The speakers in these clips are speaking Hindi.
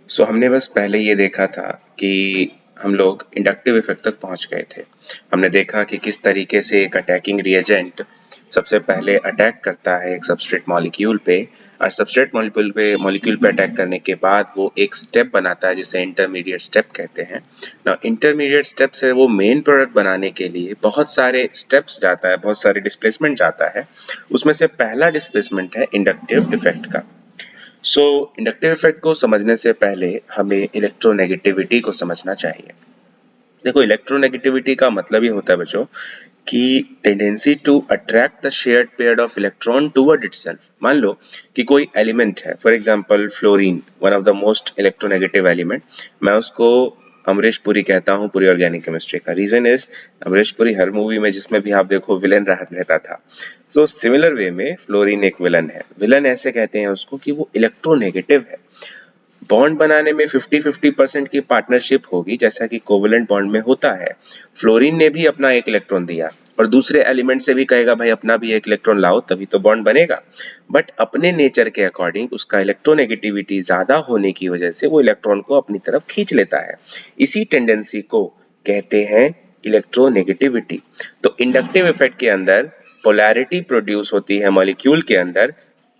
हमने बस पहले ये देखा था कि हम लोग इंडक्टिव इफेक्ट तक पहुंच गए थे। हमने देखा कि किस तरीके से एक अटैकिंग रिएजेंट सबसे पहले अटैक करता है एक सबस्ट्रेट मॉलिक्यूल पे, और सबस्ट्रेट मॉलिक्यूल पे अटैक करने के बाद वो एक स्टेप बनाता है जिसे इंटरमीडिएट स्टेप कहते हैं ना। इंटरमीडिएट स्टेप से वो मेन प्रोडक्ट बनाने के लिए बहुत सारे स्टेप्स जाता है, बहुत सारे डिस्प्लेसमेंट जाता है। उसमें से पहला डिस्प्लेसमेंट है इंडक्टिव इफेक्ट का। इंडक्टिव इफेक्ट को समझने से पहले हमें इलेक्ट्रोनेगेटिविटी को समझना चाहिए। देखो, इलेक्ट्रोनेगेटिविटी का मतलब ये होता है बच्चों कि tendency to attract the shared pair of electron toward itself. मान लो कि कोई एलिमेंट है, for example fluorine, one of the most electronegative element. मैं उसको अमरीश पुरी कहता हूँ पूरी ऑर्गेनिक केमिस्ट्री का। रीजन इज, अमरीश पुरी हर मूवी में जिसमें भी आप देखो विलन रहता था। सिमिलर वे में फ्लोरीन एक विलन है। विलन ऐसे कहते हैं उसको कि वो इलेक्ट्रोनेगेटिव है। बॉन्ड बनाने में 50-50% की पार्टनरशिप होगी, जैसा कि कोवेलेंट बॉन्ड में होता है। फ्लोरीन ने भी अपना एक इलेक्ट्रॉन दिया और दूसरे एलिमेंट से भी कहेगा भाई अपना भी एक इलेक्ट्रॉन लाओ, तभी तो बॉन्ड बनेगा। बट अपने नेचर के अकॉर्डिंग उसका इलेक्ट्रोनेगेटिविटी ज्यादा होने की वजह से वो इलेक्ट्रॉन को अपनी तरफ खींच लेता है। इसी टेंडेंसी को कहते हैं इलेक्ट्रोनेगेटिविटी। तो इंडक्टिव इफेक्ट के अंदर पोलैरिटी प्रोड्यूस होती है मॉलिक्यूल के अंदर।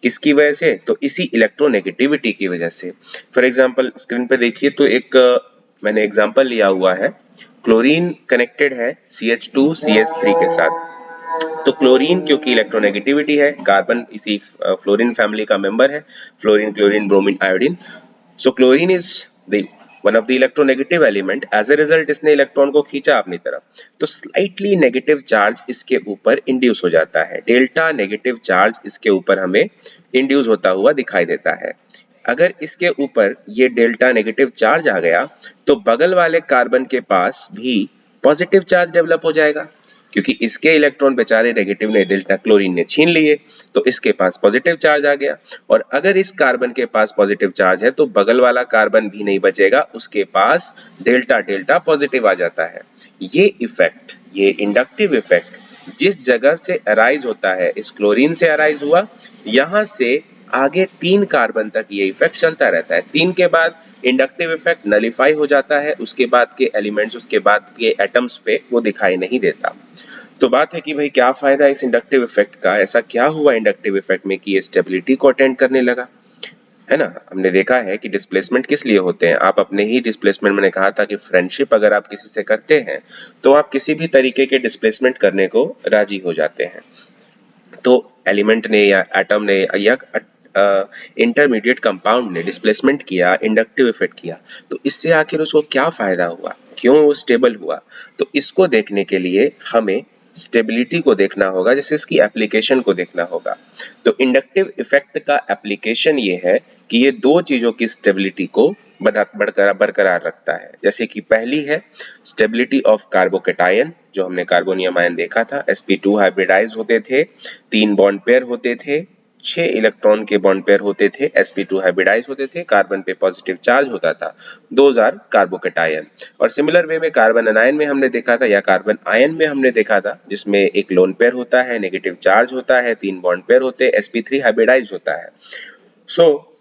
किसकी वजह से? तो इसी इलेक्ट्रोनेगेटिविटी की वजह से। फॉर एग्जांपल स्क्रीन पे देखिए तो एक मैंने एग्जांपल लिया हुआ है। क्लोरीन कनेक्टेड है CH2CH3 के साथ। तो क्लोरीन क्योंकि इलेक्ट्रोनेगेटिविटी है, कार्बन इसी फ्लोरीन फैमिली का मेंबर है, fluorine, chlorine, bromine, iodine. Chlorine is the one of the electronegative element. As a result इसने इलेक्ट्रॉन को खींचा अपनी तरफ, तो स्लाइटली नेगेटिव चार्ज इसके ऊपर इंड्यूस हो जाता है। डेल्टा नेगेटिव चार्ज इसके ऊपर हमें इंड्यूस होता हुआ दिखाई देता है। अगर इसके ऊपर ये डेल्टा नेगेटिव चार्ज आ गया तो बगल वाले कार्बन के पास भी पॉजिटिव चार्ज डेवलप हो जाएगा, क्योंकि इसके इलेक्ट्रॉन बेचारे नेगेटिव ने डेल्टा क्लोरीन ने छीन लिए, तो इसके पास पॉजिटिव चार्ज आ गया। और अगर इस कार्बन के पास पॉजिटिव चार्ज है तो बगल वाला कार्बन भी नहीं बचेगा, उसके पास डेल्टा डेल्टा पॉजिटिव आ जाता है। ये इफेक्ट, ये इंडक्टिव इफेक्ट जिस जगह से अराइज होता है, इस क्लोरीन से अराइज हुआ, यहां से आगे 3 कार्बन तक ये इफेक्ट चलता रहता है। 3 के बाद इंडक्टिव इफेक्ट नलिफाई हो जाता है, उसके बाद के एलिमेंट्स, उसके बाद के एटम्स पे वो दिखाई नहीं देता। तो बात है कि भाई क्या फायदा इस इंडक्टिव इफेक्ट का? ऐसा क्या हुआ इंडक्टिव इफेक्ट में कि ये स्टेबिलिटी को अटेंड करने लगा, है ना? हमने देखा है कि डिस्प्लेसमेंट किस लिए होते हैं। आप अपने ही डिस्प्लेसमेंट, मैंने कहा था कि फ्रेंडशिप अगर आप किसी से करते हैं तो आप किसी भी तरीके के डिस्प्लेसमेंट करने को राजी हो जाते हैं। तो एलिमेंट ने या एटम ने या इंटरमीडिएट कंपाउंड ने डिस्प्लेसमेंट किया, इंडक्टिव इफेक्ट किया, तो इससे आखिर उसको क्या फायदा हुआ, क्यों वो स्टेबल हुआ? तो इसको देखने के लिए हमें स्टेबिलिटी को देखना होगा, जैसे इसकी एप्लीकेशन को देखना होगा। तो इंडक्टिव इफेक्ट का एप्लीकेशन ये है कि ये दो चीजों की स्टेबिलिटी को बरकरार रखता है। जैसे कि पहली है स्टेबिलिटी ऑफ कार्बोकेटायन, जो हमने कार्बोनियम आयन देखा था। sp2 हाइब्रिडाइज होते थे, 3 बॉन्ड पेयर होते थे, 6 इलेक्ट्रॉन के बॉन्ड पेयर होते थे, sp2 हाइब्रिडाइज होते थे, कार्बन पे पॉजिटिव चार्ज होता था, 2000 कार्बोकेटायन। और सिमिलर वे में कार्बन अनायन में हमने देखा था, या कार्बन आयन में हमने देखा था, जिसमें एक लोन पेयर होता है, नेगेटिव चार्ज होता है, 3 बॉन्ड पेयर होते हैं, sp3 हाइब्रिडाइज होता है। सो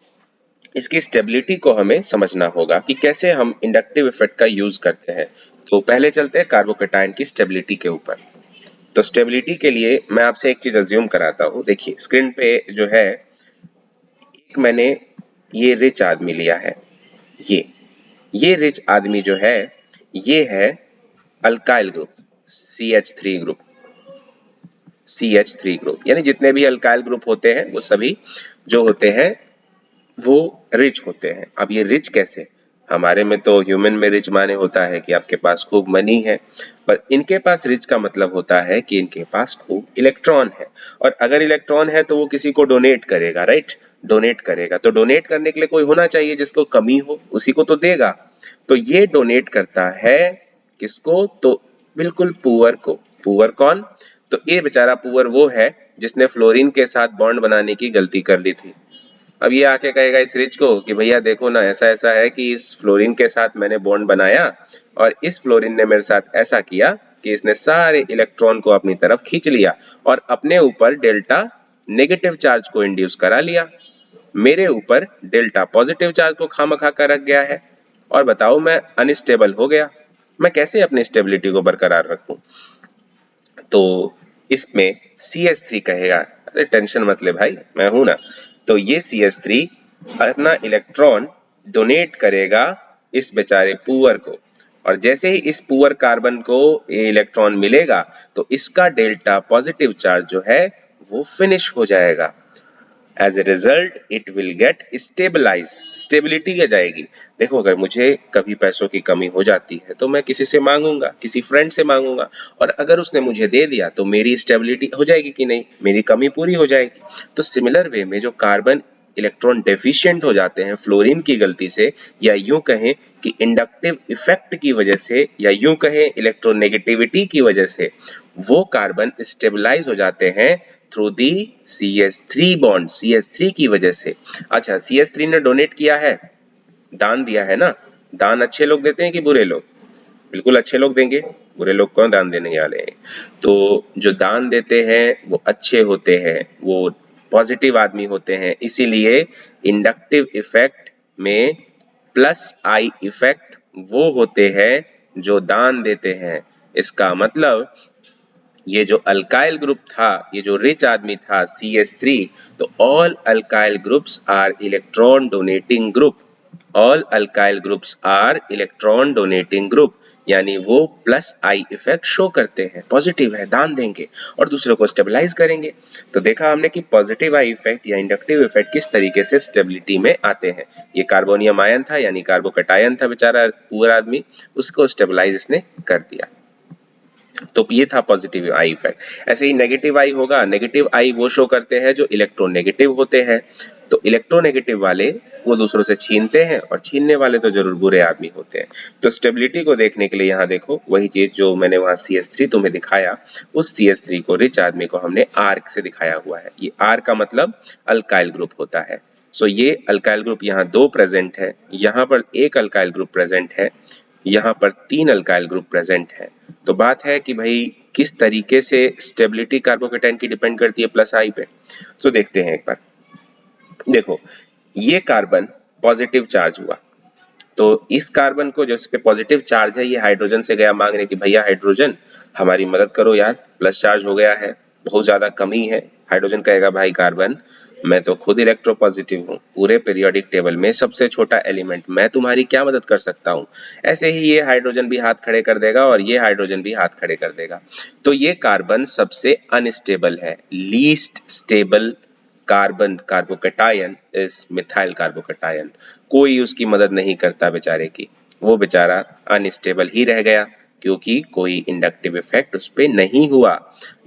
इसकी स्टेबिलिटी को हमें समझना होगा कि कैसे हम इंडक्टिव इफेक्ट का यूज करते हैं। तो पहले चलते हैं कार्बोकेटायन की स्टेबिलिटी के ऊपर। तो स्टेबिलिटी के लिए मैं आपसे एक चीज अज्यूम कराता हूँ। देखिए स्क्रीन पे जो है, एक मैंने ये रिच आदमी लिया है। ये रिच आदमी जो है, ये है alkyl group, CH3 group. CH3 group यानी जितने भी अल्काइल ग्रुप होते हैं वो सभी जो होते हैं वो रिच होते हैं। अब ये रिच कैसे? हमारे में तो ह्यूमन में रिच माने होता है कि आपके पास खूब मनी है, पर इनके पास रिच का मतलब होता है कि इनके पास खूब इलेक्ट्रॉन है। और अगर इलेक्ट्रॉन है तो वो किसी को डोनेट करेगा, राइट? डोनेट करेगा तो डोनेट करने के लिए कोई होना चाहिए जिसको कमी हो, उसी को तो देगा। तो ये डोनेट करता है किसको? तो बिल्कुल पुअर को। पुअर कौन? तो ये बेचारा पुअर वो है जिसने फ्लोरीन के साथ बॉन्ड बनाने की गलती कर ली थी। अब ये आके कहेगा इस रिच को कि भैया देखो ना, ऐसा ऐसा है कि इस फ्लोरीन के साथ मैंने बॉन्ड बनाया और इस फ्लोरीन ने मेरे साथ ऐसा किया कि इसने सारे इलेक्ट्रॉन को अपनी तरफ खींच लिया और अपने ऊपर डेल्टा नेगेटिव चार्ज को इंड्यूस करा लिया। मेरे ऊपर डेल्टा पॉजिटिव चार्ज को खामखा कर रख गया है, और बताओ मैं अनस्टेबल हो गया, मैं कैसे अपनी स्टेबिलिटी को बरकरार रखूं? तो इसमें CH3 कहेगा, अरे टेंशन मत ले भाई, मैं हूं ना। तो ये CH3 अपना इलेक्ट्रॉन डोनेट करेगा इस बेचारे पुअर को, और जैसे ही इस पुअर कार्बन को ये इलेक्ट्रॉन मिलेगा तो इसका डेल्टा पॉजिटिव चार्ज जो है वो फिनिश हो जाएगा। As a result it will get stabilize, stability आ जाएगी। देखो, अगर मुझे कभी पैसों की कमी हो जाती है तो मैं किसी से मांगूंगा, किसी फ्रेंड से मांगूंगा, और अगर उसने मुझे दे दिया तो मेरी स्टेबिलिटी हो जाएगी कि नहीं, मेरी कमी पूरी हो जाएगी। तो सिमिलर वे में जो कार्बन इलेक्ट्रॉन डेफिशिएंट हो जाते हैं फ्लोरीन की गलती से, या यूं कहें कि इंडक्टिव इफेक्ट की वजह से, या यूं कहें इलेक्ट्रोनेगेटिविटी की वजह से, वो कार्बन स्टेबलाइज हो जाते हैं through the CH3 bond, CH3 की वजह से। अच्छा, CH3 ने डोनेट किया है, दान दिया है ना। दान अच्छे लोग देते हैं कि बुरे लोग? बिल्कुल अच्छे लोग देंगे, बुरे लोग कौन दान देने वाले हैं? तो जो दान देते हैं वो अच्छे होते हैं, वो पॉजिटिव आदमी होते हैं, इसीलिए इंडक्टिव इफेक्ट में प्लस आई इफेक्ट वो होते हैं जो दान देते हैं। इसका मतलब ये जो अल्काइल ग्रुप था, ये जो रिच आदमी था CH3, तो all alkyl groups are electron donating group, all alkyl groups are electron donating group, यानी वो प्लस आई इफेक्ट शो करते हैं, पॉजिटिव है, दान देंगे और दूसरों को स्टेबलाइज करेंगे। तो देखा हमने कि पॉजिटिव आई इफेक्ट या इंडक्टिव इफेक्ट किस तरीके से स्टेबिलिटी में आते हैं। ये कार्बोनियम आयन था, यानी कार्बोकटायन था बेचारा पुअर आदमी, उसको स्टेबलाइज इसने कर दिया। तो ये था पॉजिटिव आई इफेक्ट। ऐसे ही नेगेटिव आई होगा, नेगेटिव आई वो शो करते हैं जो इलेक्ट्रोनेगेटिव होते हैं। तो इलेक्ट्रोनेगेटिव वाले वो दूसरों से छीनते हैं, और छीनने वाले तो जरूर बुरे आदमी होते हैं। तो स्टेबिलिटी को देखने के लिए यहाँ देखो, वही चीज जो मैंने वहां CH3 तुम्हें दिखाया, उस CH3 को, रिच आदमी को, हमने R से दिखाया हुआ है। ये R का मतलब अल्काइल ग्रुप होता है। सो ये अल्काइल ग्रुप यहाँ 2 प्रेजेंट है, यहाँ पर 1 अल्काइल ग्रुप प्रेजेंट है, यहाँ पर 3 अल्काइल ग्रुप प्रेजेंट है। तो बात है कि भाई किस तरीके से स्टेबिलिटी कार्बोकेटाइन की डिपेंड करती है प्लस आई पे। तो देखते हैं एक बार। देखो, ये कार्बन पॉजिटिव चार्ज हुआ, तो इस कार्बन को जिस पे पॉजिटिव चार्ज है, ये हाइड्रोजन से गया मांगने कि भैया हाइड्रोजन हमारी मदद करो यार, प्लस चार्ज हो गया है, बहुत ज्यादा कमी है। हाइड्रोजन कहेगा भाई कार्बन, मैं तो खुद इलेक्ट्रोपॉजिटिव हूँ, पूरे पीरियोडिक टेबल में सबसे छोटा एलिमेंट, मैं तुम्हारी क्या मदद कर सकता हूँ। ऐसे ही ये हाइड्रोजन भी हाथ खड़े कर देगा, और ये हाइड्रोजन भी हाथ खड़े कर देगा। तो ये कार्बन सबसे अनस्टेबल है, least stable carbon carbocation is methyl carbocation. कोई उसकी मदद नहीं करता बेचारे की, वो बेचारा अनस्टेबल ही रह गया, क्योंकि कोई इंडक्टिव इफेक्ट उस पे नहीं हुआ।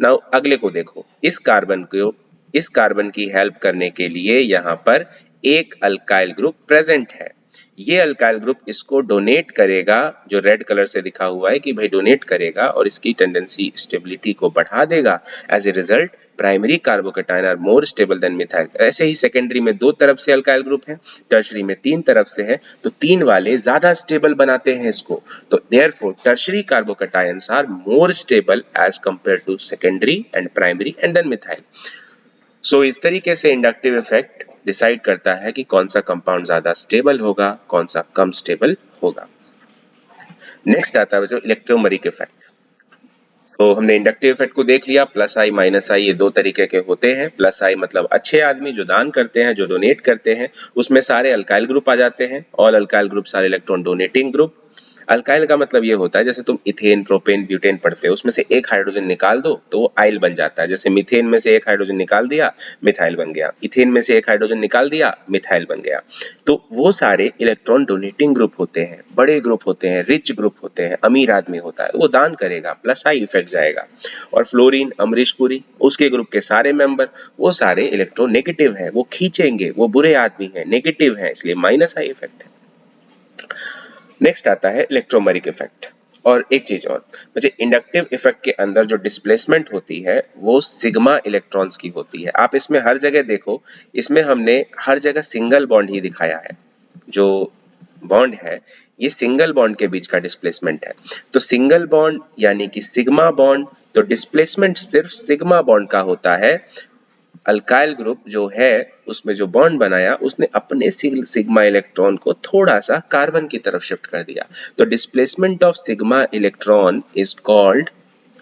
नाउ अगले को देखो, इस कार्बन की हेल्प करने के लिए यहाँ पर एक अल्काइल ग्रुप प्रेजेंट है। ये अल्काइल ग्रुप इसको डोनेट करेगा, जो रेड कलर से दिखा हुआ है कि भाई डोनेट करेगा, और इसकी टेंडेंसी स्टेबिलिटी को बढ़ा देगा। As a result primary carbocation are more stable than methyl. ऐसे ही सेकेंडरी में 2 तरफ से अल्काइल ग्रुप है, टर्शरी में 3 तरफ से है, तो 3 वाले ज्यादा स्टेबल बनाते हैं इसको। तो therefore tertiary carbocations are more stable as compare to secondary and primary and then methyl. So इस तरीके से इंडक्टिव इफेक्ट डिसाइड करता है कि कौन सा कंपाउंड ज्यादा स्टेबल होगा, कौन सा कम स्टेबल होगा। नेक्स्ट आता है जो इलेक्ट्रोमेरिक इफेक्ट। तो हमने इंडक्टिव इफेक्ट को देख लिया, प्लस आई माइनस आई, ये 2 तरीके के होते हैं। प्लस आई मतलब अच्छे आदमी जो दान करते हैं, जो डोनेट करते हैं, उसमें सारे अल्काइल ग्रुप आ जाते हैं, ऑल अल्काइल ग्रुप सारे इलेक्ट्रॉन डोनेटिंग ग्रुप। अल्काइल का मतलब ये होता है, जैसे तुम इथेन प्रोपेन ब्यूटेन पढ़ते हो, उसमें से एक हाइड्रोजन निकाल दो तो वो आइल बन जाता है। जैसे मीथेन में से एक हाइड्रोजन निकाल दिया, मिथाइल बन गया, इथेन में से एक हाइड्रोजन निकाल दिया, मिथाइल बन गया। तो वो सारे इलेक्ट्रॉन डोनेटिंग ग्रुप होते हैं, बड़े ग्रुप होते हैं, रिच ग्रुप होते हैं, अमीर आदमी होता है, वो दान करेगा, प्लस आई इफेक्ट जाएगा। और फ्लोरीन, अमरीश पुरी, उसके ग्रुप के सारे मेंबर, वो सारे इलेक्ट्रोनेगेटिव है, वो खींचेंगे, वो बुरे आदमी है, नेगेटिव है, इसलिए माइनस आई इफेक्ट है। नेक्स्ट आता है इलेक्ट्रोमेरिक इफेक्ट। और एक चीज और, मुझे इंडक्टिव इफेक्ट के अंदर जो डिस्प्लेसमेंट होती है वो सिग्मा इलेक्ट्रॉन्स की होती है। आप इसमें हर जगह देखो, इसमें हमने हर जगह सिंगल बॉन्ड ही दिखाया है। जो बॉन्ड है ये सिंगल बॉन्ड के बीच का डिस्प्लेसमेंट है। तो सिंगल बॉन्ड यानी कि सिग्मा बॉन्ड, तो डिस्प्लेसमेंट सिर्फ सिग्मा बॉन्ड का होता है, अल्काइल ग्रुप जो है उसमें जो बॉन्ड बनाया उसने अपने सिग्मा इलेक्ट्रॉन को थोड़ा सा कार्बन की तरफ शिफ्ट कर दिया। तो displacement of sigma electron is called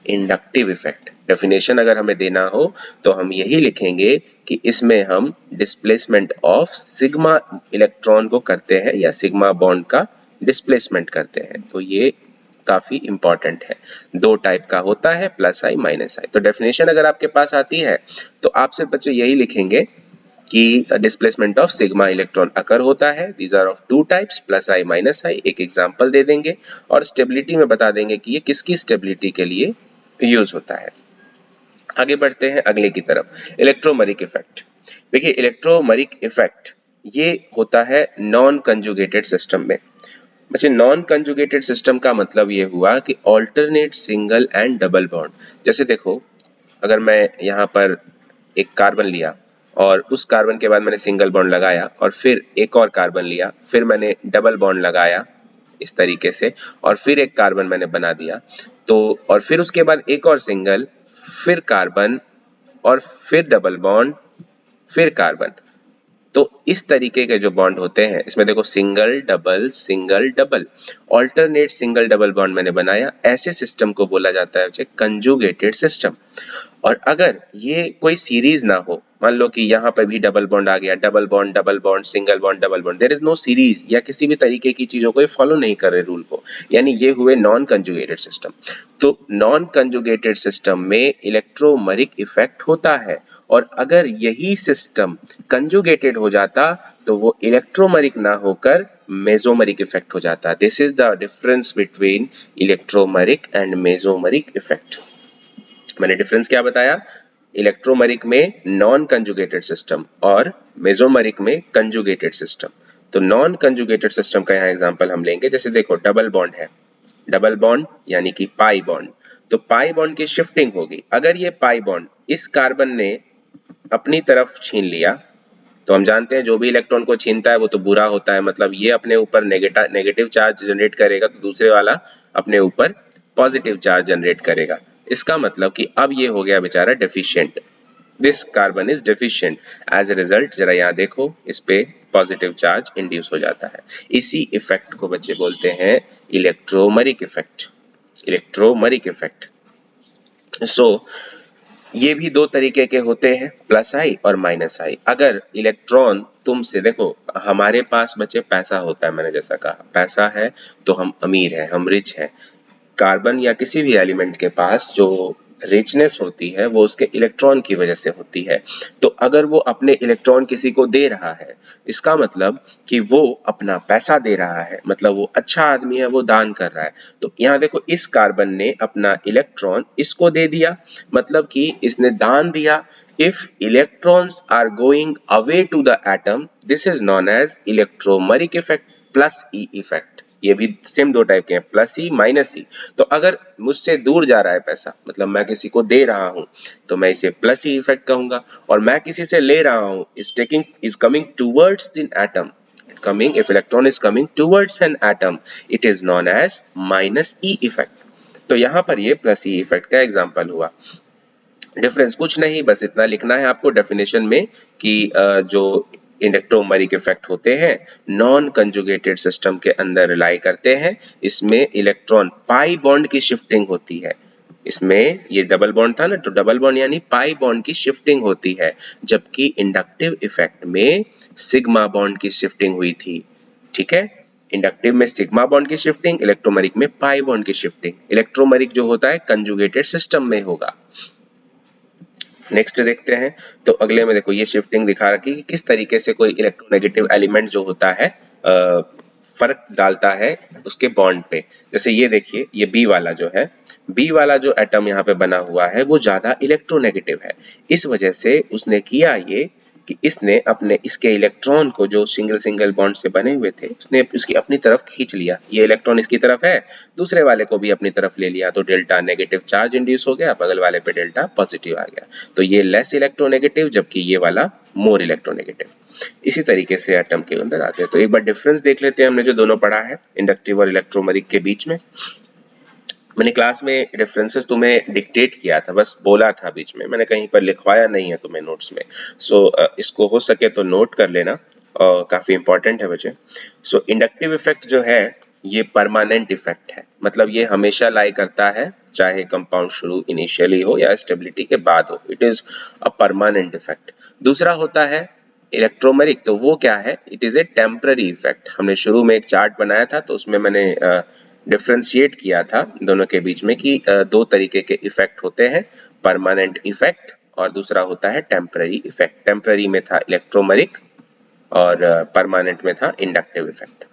inductive effect. Definition अगर हमें देना हो तो हम यही लिखेंगे कि इसमें हम डिस्प्लेसमेंट ऑफ सिग्मा इलेक्ट्रॉन को करते हैं या सिग्मा बॉन्ड का डिस्प्लेसमेंट करते हैं। तो ये काफी इंपॉर्टेंट है। दो टाइप का होता है, प्लस आई माइनस आई। तो डेफिनेशन अगर आपके पास आती है तो आपसे बच्चे यही लिखेंगे कि displacement of sigma electron occur होता है। These are of two types, plus I minus I. एक एग्जांपल दे देंगे और स्टेबिलिटी में बता देंगे कि ये किसकी स्टेबिलिटी के लिए यूज होता है। आगे बढ़ते हैं अगले की तरफ, इलेक्ट्रोमरिक इफेक्ट। देखिए इलेक्ट्रोमरिक इफेक्ट ये होता है नॉन कंजुगेटेड सिस्टम में। बच्चे नॉन कंजुगेटेड सिस्टम का मतलब ये हुआ कि alternate single and double bond. जैसे देखो अगर मैं यहाँ पर एक कार्बन लिया और उस कार्बन के बाद मैंने सिंगल बॉन्ड लगाया और फिर एक और कार्बन लिया, फिर मैंने डबल बॉन्ड लगाया इस तरीके से और फिर एक कार्बन मैंने बना दिया, तो और फिर उसके बाद एक और सिंगल, फिर कार्बन और फिर डबल बॉन्ड, फिर कार्बन। तो इस तरीके के जो बॉन्ड होते हैं इसमें देखो single double alternate single double bond मैंने बनाया, ऐसे सिस्टम को बोला जाता है कंजुगेटेड सिस्टम। और अगर ये कोई सीरीज ना हो, मान लो कि यहाँ पर भी डबल बॉन्ड आ गया, double bond single bond double bond, there is no series या किसी भी तरीके की चीजों को ये फॉलो नहीं कर रहे रूल को, यानी ये हुए नॉन कंजुगेटेड सिस्टम। तो नॉन कंजुगेटेड सिस्टम में इलेक्ट्रोमरिक इफेक्ट होता है और अगर यही सिस्टम कंजुगेटेड हो जाता तो वो इलेक्ट्रोमरिक ना होकर मेसोमरिक इफेक्ट हो जाता। This is the difference between electromeric and mesomeric effect. मैंने डिफरेंस क्या बताया, इलेक्ट्रोमरिक में नॉन कंजुगेटेड सिस्टम और मेसोमरिक में कंजुगेटेड सिस्टम। तो नॉन कंजुगेटेड सिस्टम का यहाँ एग्जांपल हम लेंगे, जैसे देखो डबल बॉन्ड है, डबल बॉन्ड यानी कि पाई बॉन्ड, तो पाई बॉन्ड की शिफ्टिंग होगी। अगर ये पाई बॉन्ड इस कार्बन ने अपनी तरफ छीन लिया, तो हम जानते हैं जो भी इलेक्ट्रॉन को छीनता है वो तो बुरा होता है, मतलब ये अपने ऊपर नेगेटिव चार्ज जनरेट करेगा तो दूसरे वाला अपने ऊपर पॉजिटिव चार्ज जनरेट करेगा। इसका मतलब कि अब ये हो गया बेचारा deficient, this carbon is deficient. As a result जरा यहाँ देखो इस पे पॉजिटिव चार्ज इंड्यूस हो जाता है। इसी इफेक्ट को बच्चे बोलते हैं इलेक्ट्रोमरिक इफेक्ट, इलेक्ट्रोमरिक इफेक्ट। सो ये भी दो तरीके के होते हैं, प्लस आई और माइनस आई। अगर इलेक्ट्रॉन तुमसे, देखो हमारे पास बच्चे पैसा होता है, मैंने जैसा कहा पैसा है तो हम अमीर हैं, हम रिच हैं। कार्बन या किसी भी एलिमेंट के पास जो रिचनेस होती है वो उसके इलेक्ट्रॉन की वजह से होती है। तो अगर वो अपने इलेक्ट्रॉन किसी को दे रहा है, इसका मतलब कि वो अपना पैसा दे रहा है, मतलब वो अच्छा आदमी है, वो दान कर रहा है। तो यहाँ देखो इस कार्बन ने अपना इलेक्ट्रॉन इसको दे दिया, मतलब कि इसने दान दिया। If electrons are going away to the atom, this is known as electromeric effect plus E effect. ये भी सेम दो टाइप के हैं, प्लस ई माइनस ई। तो अगर मुझसे दूर जा रहा है पैसा, मतलब मैं किसी को दे रहा हूं, तो मैं इसे प्लस ई इफेक्ट कहूंगा। और मैं किसी से ले रहा हूं, is coming towards the atom, coming if electron is coming towards an atom, it is known as minus e effect। तो यहाँ पर ये प्लस ई इफेक्ट का एग्जांपल हुआ। डिफरेंस कुछ नहीं, बस इतना लिखना है आपको डेफिनेशन में कि जो इलेक्ट्रोमरिक इफेक्ट होते हैं नॉन कंजुगेटेड सिस्टम के अंदर रिलाई करते हैं। इसमें इलेक्ट्रॉन पाई बॉन्ड की शिफ्टिंग होती है, इसमें ये डबल बॉन्ड था ना, तो डबल बॉन्ड यानी पाई बॉन्ड की शिफ्टिंग होती है, जबकि इंडक्टिव इफेक्ट में सिग्मा बॉन्ड की शिफ्टिंग हुई थी। ठीक है, इंडक्टिव में सिग्मा बॉन्ड की शिफ्टिंग, इलेक्ट्रोमरिक में पाई बॉन्ड की शिफ्टिंग। इलेक्ट्रोमरिक जो होता है कंजुगेटेड सिस्टम में होगा। नेक्स्ट देखते हैं, तो अगले में देखो ये शिफ्टिंग दिखा रखी कि किस तरीके से कोई इलेक्ट्रोनेगेटिव एलिमेंट जो होता है फर्क डालता है उसके बॉन्ड पे। जैसे ये देखिए, ये बी वाला जो है, बी वाला जो एटम यहाँ पे बना हुआ है वो ज्यादा इलेक्ट्रोनेगेटिव है। इस वजह से उसने किया ये कि इसने अपने इसके इलेक्ट्रॉन को जो सिंगल सिंगल बॉन्ड से बने हुए थे उसने उसकी अपनी तरफ खींच लिया। ये इलेक्ट्रॉन इसकी तरफ है, दूसरे वाले को भी अपनी तरफ ले लिया, तो डेल्टा नेगेटिव चार्ज इंड्यूस हो गया, बगल वाले पे डेल्टा पॉजिटिव आ गया। तो ये लेस इलेक्ट्रोनेगेटिव जबकि ये वाला मोर इलेक्ट्रोनेगेटिव। इसी तरीके से एटम के अंदर आते हैं। तो एक बार डिफरेंस देख लेते हैं हमने जो दोनों पढ़ा है इंडक्टिव और इलेक्ट्रोमरिक के बीच में। मैंने क्लास में रेफरेंसेस तुम्हें डिक्टेट किया था, बस बोला था बीच में, मैंने कहीं पर लिखवाया नहीं है तुम्हें नोट्स में। सो इसको हो सके तो नोट कर लेना, और काफी इंपॉर्टेंट है बच्चे। सो इंडक्टिव इफेक्ट जो है ये परमानेंट इफेक्ट है, मतलब ये हमेशा लाई करता है, चाहे कंपाउंड शुरू इनिशियली हो या स्टेबिलिटी के बाद हो, it is a permanent effect. दूसरा होता है इलेक्ट्रोमेरिक, तो वो क्या है, it is a temporary effect. हमने शुरू में एक चार्ट बनाया था तो उसमें मैंने डिफ्रेंशिएट किया था दोनों के बीच में कि दो तरीके के इफेक्ट होते हैं, परमानेंट इफेक्ट और दूसरा होता है टेम्पररी इफेक्ट। टेम्पररी में था इलेक्ट्रोमेरिक और परमानेंट में था इंडक्टिव इफेक्ट।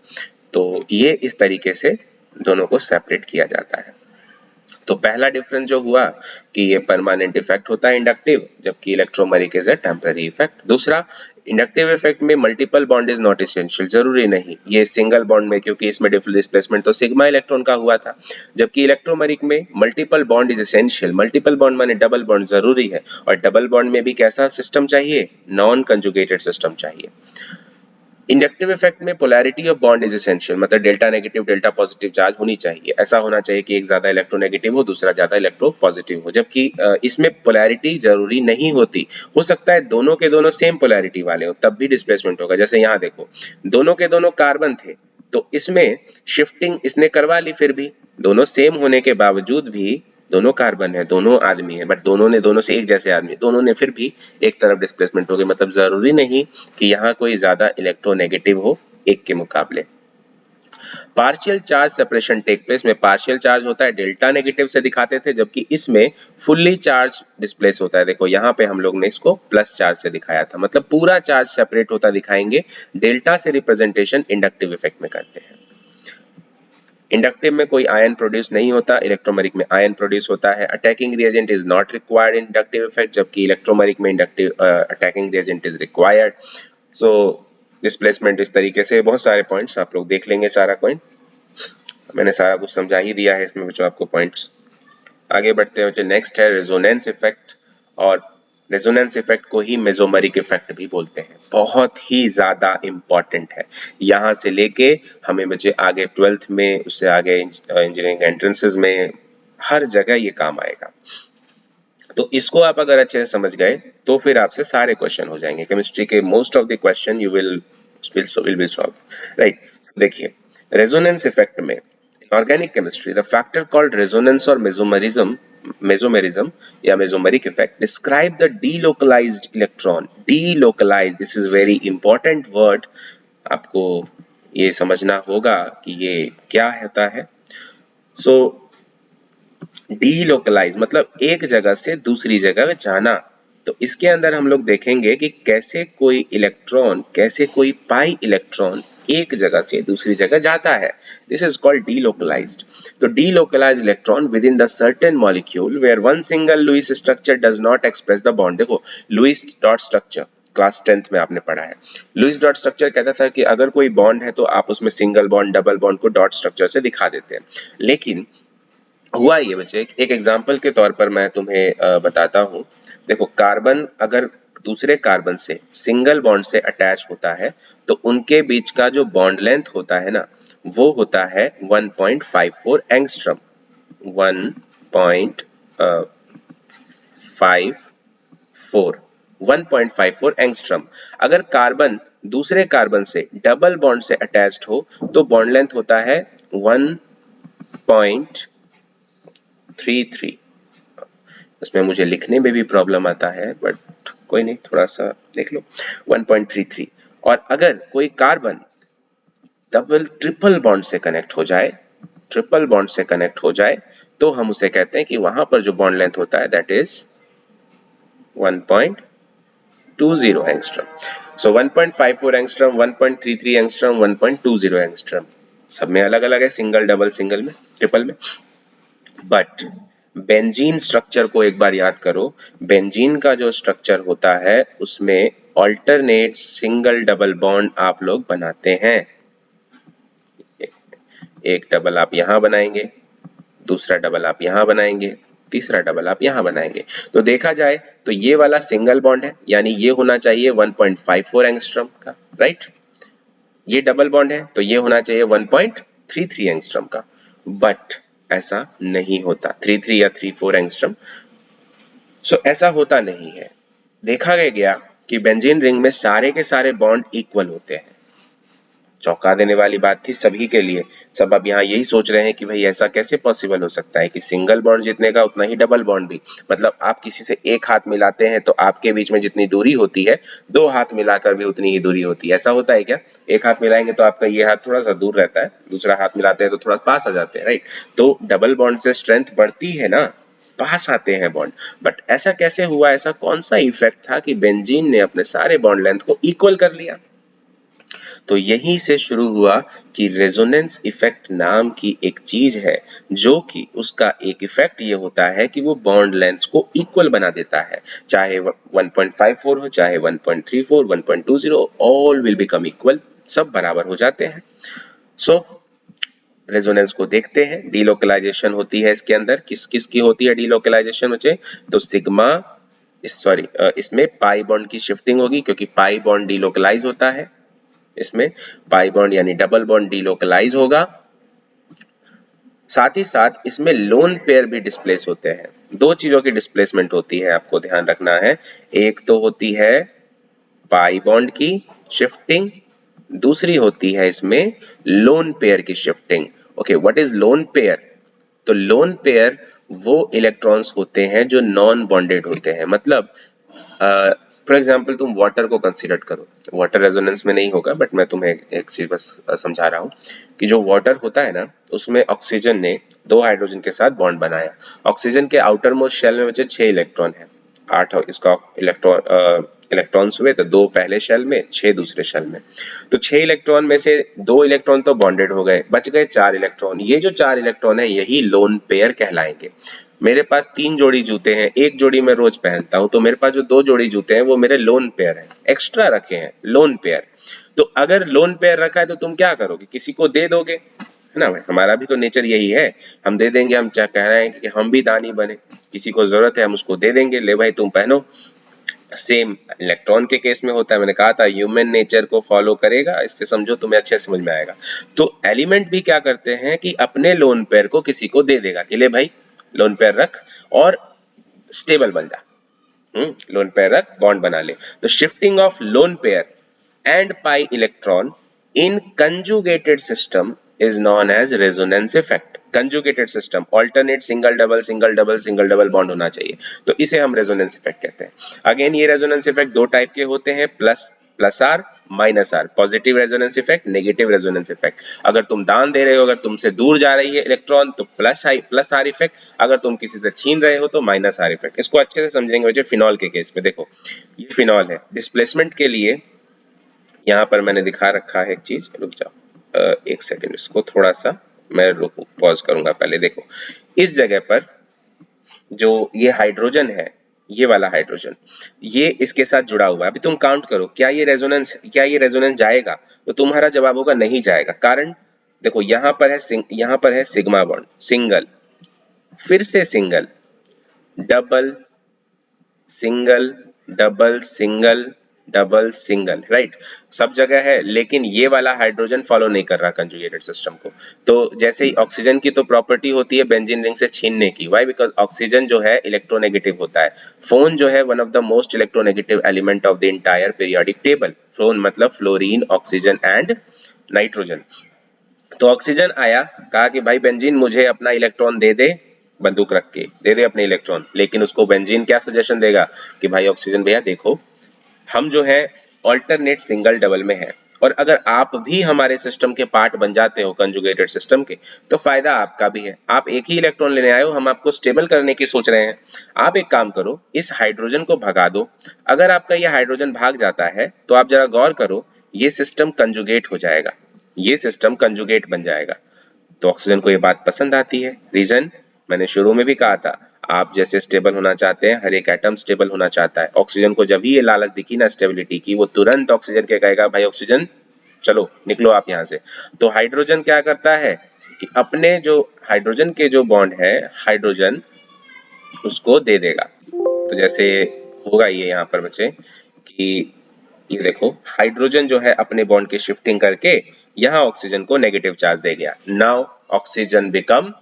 तो ये इस तरीके से दोनों को सेपरेट किया जाता है। तो पहला डिफरेंस जो हुआ कि ये परमानेंट इफेक्ट होता है इंडक्टिव, जबकि electromeric is a temporary effect. दूसरा, इंडक्टिव इफेक्ट में multiple bond is not essential, जरूरी नहीं ये सिंगल बॉन्ड में, क्योंकि इसमें डिस्प्लेसमेंट तो सिग्मा इलेक्ट्रॉन का हुआ था, जबकि इलेक्ट्रोमेरिक में multiple bond is essential. Multiple bond माने डबल बॉन्ड जरूरी है, और डबल बॉन्ड में भी कैसा सिस्टम चाहिए, नॉन कंजुगेटेड सिस्टम चाहिए। इंडक्टिव इफेक्ट में polarity of bond is essential, मतलब delta negative delta positive charge होनी चाहिए, ऐसा होना चाहिए कि एक ज्यादा इलेक्ट्रोनेगेटिव हो दूसरा ज्यादा इलेक्ट्रो पॉजिटिव हो, जबकि इसमें पोलैरिटी जरूरी नहीं होती। हो सकता है दोनों के दोनों सेम पोलैरिटी वाले हो तब भी डिस्प्लेसमेंट होगा। जैसे यहाँ देखो, दोनों के दोनों कार्बन थे तो इसमें शिफ्टिंग इसने करवा ली, फिर भी दोनों सेम होने के बावजूद भी दोनों कार्बन है, दोनों आदमी है, बट दोनों ने दोनों से एक जैसे आदमी, दोनों ने फिर भी एक तरफ डिस्प्लेसमेंट हो गई। मतलब जरूरी नहीं कि यहाँ कोई ज्यादा इलेक्ट्रोनेगेटिव हो एक के मुकाबले। Partial charge separation take place में पार्शियल चार्ज होता है डेल्टा नेगेटिव से दिखाते थे, जबकि इसमें फुल्ली चार्ज डिस्प्लेस होता है। देखो यहाँ पे हम लोग ने इसको प्लस चार्ज से दिखाया था, मतलब पूरा चार्ज सेपरेट होता दिखाएंगे। डेल्टा से रिप्रेजेंटेशन इंडक्टिव इफेक्ट में करते हैं। इंडक्टिव में कोई आयन प्रोड्यूस नहीं होता, इलेक्ट्रोमेरिक में आयन प्रोड्यूस होता है। Attacking reagent is not required in inductive effect, जबकि इलेक्ट्रोमेरिक में inductive attacking reagent is required. So displacement इस तरीके से, बहुत सारे पॉइंट्स आप लोग देख लेंगे, सारा पॉइंट मैंने सारा कुछ समझा ही दिया है इसमें बच्चों आपको पॉइंट्स। आगे बढ़ते हैं बच्चों, नेक्स्ट है रेजोनेंस इफेक्ट, और रेजोनेंस इफेक्ट को ही मेसोमेरिक इफेक्ट भी बोलते हैं। बहुत ही ज्यादा इंपॉर्टेंट है, यहां से लेके हमें बच्चे आगे 12th में, उससे आगे इंजीनियरिंग एंट्रेंसेस में, हर जगह ये काम आएगा। तो इसको आप अगर अच्छे से समझ गए तो फिर आपसे सारे क्वेश्चन हो जाएंगे केमिस्ट्री के, most of the question you will be solve, right. देखिए, रेजोनेंस इफेक्ट में organic chemistry, the factor called resonance और मेसोमेरिज्म या mesomeric effect describe the delocalised electron. Delocalised, this is very important word, आपको ये समझना होगा कि ये क्या होता है। सो डीलोकलाइज मतलब एक जगह से दूसरी जगह जाना। तो इसके अंदर हम लोग देखेंगे कि कैसे कोई इलेक्ट्रॉन, कैसे कोई पाई इलेक्ट्रॉन एक जगह से दूसरी जगह जाता है। This is called delocalized. तो delocalized electron within the certain molecule where one single Lewis structure does not express the bond. देखो, Lewis dot structure class 10th में आपने पढ़ा है। लुईस डॉट स्ट्रक्चर कहता था कि अगर कोई बॉन्ड है तो आप उसमें single bond double bond co dot structure से दिखा देते हैं। लेकिन हुआ ये बच्चे, एक एग्जाम्पल के तौर पर मैं तुम्हें बताता हूं। देखो, कार्बन अगर दूसरे कार्बन से सिंगल बॉन्ड से अटैच होता है तो उनके बीच का जो बॉन्ड लेंथ होता है ना, वो होता है 1.54 एंगस्ट्रम। 1.54 एंगस्ट्रम। अगर कार्बन दूसरे कार्बन से डबल बॉन्ड से अटैच्ड हो तो बॉन्ड लेंथ होता है 1.33। उसमें मुझे लिखने में भी प्रॉब्लम आता है, बट कोई नहीं, थोड़ा सा देख लो, 1.33। और अगर कोई कार्बन डबल ट्रिपल बॉन्ड से कनेक्ट हो जाए, ट्रिपल बॉन्ड से कनेक्ट हो जाए, तो हम उसे कहते हैं कि वहां पर जो बॉन्ड लेंथ होता है that is 1.20 angstrom. So 1.54 angstrom, 1.33 angstrom, 1.20 angstrom, सब में अलग अलग है, सिंगल डबल सिंगल में ट्रिपल में। बट बेंजीन स्ट्रक्चर को एक बार याद करो। बेंजीन का जो स्ट्रक्चर होता है उसमें ऑल्टरनेट सिंगल डबल बॉन्ड आप लोग बनाते हैं। एक डबल आप यहां बनाएंगे, दूसरा डबल आप यहां बनाएंगे, तीसरा डबल आप यहां बनाएंगे। तो देखा जाए तो ये वाला सिंगल बॉन्ड है, यानी ये होना चाहिए 1.54 एंगस्ट्रम का, राइट। ये डबल बॉन्ड है तो ये होना चाहिए 1.33 एंगस्ट्रम का। बट ऐसा नहीं होता, 3 या 3 एंगस्ट्रॉम। सो ऐसा होता नहीं है। देखा गया कि बेंजीन रिंग में सारे के सारे बॉन्ड इक्वल होते हैं। चौंका देने वाली बात थी सभी के लिए। सब अब यहाँ यही सोच रहे हैं कि भाई ऐसा कैसे पॉसिबल हो सकता है कि सिंगल बॉन्ड जितने का उतना ही डबल बॉन्ड भी, मतलब आप किसी से एक हाथ मिलाते हैं तो आपके बीच में जितनी दूरी होती है 2 हाथ मिलाकर भी उतनी ही दूरी होती है। ऐसा होता है क्या? एक हाथ मिलाएंगे तो आपका ये हाथ थोड़ा सा दूर रहता है, दूसरा हाथ मिलाते हैं तो थोड़ा पास आ जाते हैं, राइट? तो डबल बॉन्ड से स्ट्रेंथ बढ़ती है ना, पास आते हैं बॉन्ड। बट ऐसा कैसे हुआ? ऐसा कौन सा इफेक्ट था कि बेंजीन ने अपने सारे बॉन्ड लेंथ को इक्वल कर लिया? तो यहीं से शुरू हुआ कि रेजोनेंस इफेक्ट नाम की एक चीज है, जो कि उसका एक इफेक्ट ये होता है कि वो बॉन्ड लेंथ्स को इक्वल बना देता है। चाहे 1.54 हो, चाहे 1.34, 1.20, ऑल विल बिकम इक्वल, सब बराबर हो जाते हैं। सो रेजोनेंस को देखते हैं। डीलोकलाइजेशन होती है इसके अंदर, किस किस की होती है डीलोकलाइजेशन मुझे? तो सिग्मा, सॉरी, इसमें पाई बॉन्ड की शिफ्टिंग होगी, क्योंकि पाई बॉन्ड डीलोकलाइज होता है। इसमें पाई बॉन्ड यानी डबल बॉन्ड डीलोकलाइज होगा। साथ ही साथ इसमें लोन पेयर भी डिस्प्लेस होते हैं। दो चीजों की डिस्प्लेसमेंट होती है, आपको ध्यान रखना है। एक तो होती है पाई बॉन्ड की शिफ्टिंग, दूसरी होती है इसमें लोन पेयर की shifting. Okay, what is lone pair? तो लोन पेयर वो इलेक्ट्रॉन्स होते हैं जो नॉन बॉन्डेड होते हैं। मतलब फॉर एग्जाम्पल तुम वाटर को कंसीडर करो, वाटर रेजोनेंस में नहीं होगा, बट मैं तुम्हें एक चीज बस समझा रहा हूँ कि जो वाटर होता है ना, उसमें ऑक्सीजन ने 2 हाइड्रोजन के साथ बॉन्ड बनाया। ऑक्सीजन के आउटर मोस्ट शेल में बचे 6 इलेक्ट्रॉन है, 8 इसका इलेक्ट्रॉन्स हुए, तो 2 पहले शेल में, 6 दूसरे शेल में। तो 6 इलेक्ट्रॉन में से 2 इलेक्ट्रॉन तो बॉन्डेड हो गए, बच गए 4 इलेक्ट्रॉन। ये जो 4 इलेक्ट्रॉन है यही लोन पेयर कहलाएंगे। मेरे पास 3 जोड़ी जूते हैं, एक जोड़ी मैं रोज पहनता हूं, तो मेरे पास जो 2 जोड़ी जूते हैं वो मेरे लोन पेयर हैं, एक्स्ट्रा रखे हैं लोन पेयर। तो अगर लोन पेयर रखा है तो तुम क्या करोगे? किसी को दे दोगे, है ना? हमारा भी तो नेचर यही है, हम दे देंगे। हम क्या कह रहे हैं कि हम भी दानी बने, किसी को जरूरत है हम उसको दे देंगे, ले भाई तुम पहनो। सेम इलेक्ट्रॉन के केस में होता है। मैंने कहा था ह्यूमन नेचर को फॉलो करेगा, इससे समझो, तुम्हें अच्छे समझ में आएगा। तो एलिमेंट भी क्या करते हैं कि अपने लोन पेयर को किसी को दे देगा कि ले भाई लोन पेयर रख और स्टेबल बन जा। लोन पेयर रख, बॉन्ड बना ले। तो shifting of lone pair and pi electron in conjugated system is known as resonance effect. conjugated system alternate single double single double single double bond होना चाहिए, तो इसे हम रेजोनेंस इफेक्ट कहते हैं। अगेन ये रेजोनेंस इफेक्ट 2 टाइप के होते हैं, plus plus R minus R, positive resonance effect, negative resonance effect. अगर तुम दान दे रहे हो, अगर तुमसे दूर जा रही है इलेक्ट्रॉन तो प्लस आर इफेक्ट, अगर तुम किसी से छीन रहे हो तो माइनस आर इफेक्ट। इसको अच्छे से समझेंगे बच्चे। फिनॉल के केस में देखो, ये फिनॉल है, डिस्प्लेसमेंट के लिए यहाँ पर मैंने दिखा रखा है एक चीज, रुक जाओ एक सेकंड, इसको थोड़ा सा मैं पॉज करूंगा। पहले देखो, इस जगह पर जो ये हाइड्रोजन है, ये वाला हाइड्रोजन, ये इसके साथ जुड़ा हुआ है। अभी तुम काउंट करो, क्या ये रेजोनेंस जाएगा? तो तुम्हारा जवाब होगा नहीं जाएगा। कारण देखो, यहाँ पर है सिग्मा बॉन्ड, सिंगल, फिर से single, double, single, double, single, double, single, right? सब जगह है, लेकिन ये वाला हाइड्रोजन फॉलो नहीं कर रहा कंजुगेटेड सिस्टम को। तो जैसे ही ऑक्सीजन की तो प्रॉपर्टी होती है बेंजीन रिंग से छीनने की, व्हाई? बिकॉज ऑक्सीजन जो है इलेक्ट्रोनेगेटिव होता है। फोन जो है one of the most electronegative element of the entire periodic table. Phloem मतलब फ्लोरीन, ऑक्सीजन एंड नाइट्रोजन। तो ऑक्सीजन आया, कहा कि भाई बेंजीन मुझे अपना इलेक्ट्रॉन दे दे, बंदूक रख के दे दे अपने इलेक्ट्रॉन। लेकिन उसको बेंजीन क्या सजेशन देगा कि भाई ऑक्सीजन भैया देखो, हम जो है ऑल्टरनेट सिंगल डबल में है, और अगर आप भी हमारे सिस्टम के पार्ट बन जाते हो कंजुगेटेड सिस्टम के, तो फायदा आपका भी है। आप एक ही इलेक्ट्रॉन लेने आए हो, हम आपको स्टेबल करने की सोच रहे हैं। आप एक काम करो, इस हाइड्रोजन को भगा दो। अगर आपका ये हाइड्रोजन भाग जाता है तो आप जरा गौर करो, ये सिस्टम कंजुगेट हो जाएगा, ये सिस्टम कंजुगेट बन जाएगा। तो ऑक्सीजन को ये बात पसंद आती है। रीजन मैंने शुरू में भी कहा था, आप जैसे स्टेबल होना चाहते हैं, हर एक एटम स्टेबल होना चाहता है। ऑक्सीजन को जब भी ये लालच दिखी ना स्टेबिलिटी की, वो तुरंत ऑक्सीजन के कहेगा भाई ऑक्सीजन चलो निकलो आप यहाँ से। तो हाइड्रोजन क्या करता है कि अपने जो हाइड्रोजन के जो बॉन्ड है, हाइड्रोजन उसको दे देगा। तो जैसे होगा ये यहाँ पर बच्चे कि ये देखो, हाइड्रोजन जो है अपने बॉन्ड की शिफ्टिंग करके यहाँ ऑक्सीजन को नेगेटिव चार्ज दे गया। नाउ ऑक्सीजन बिकम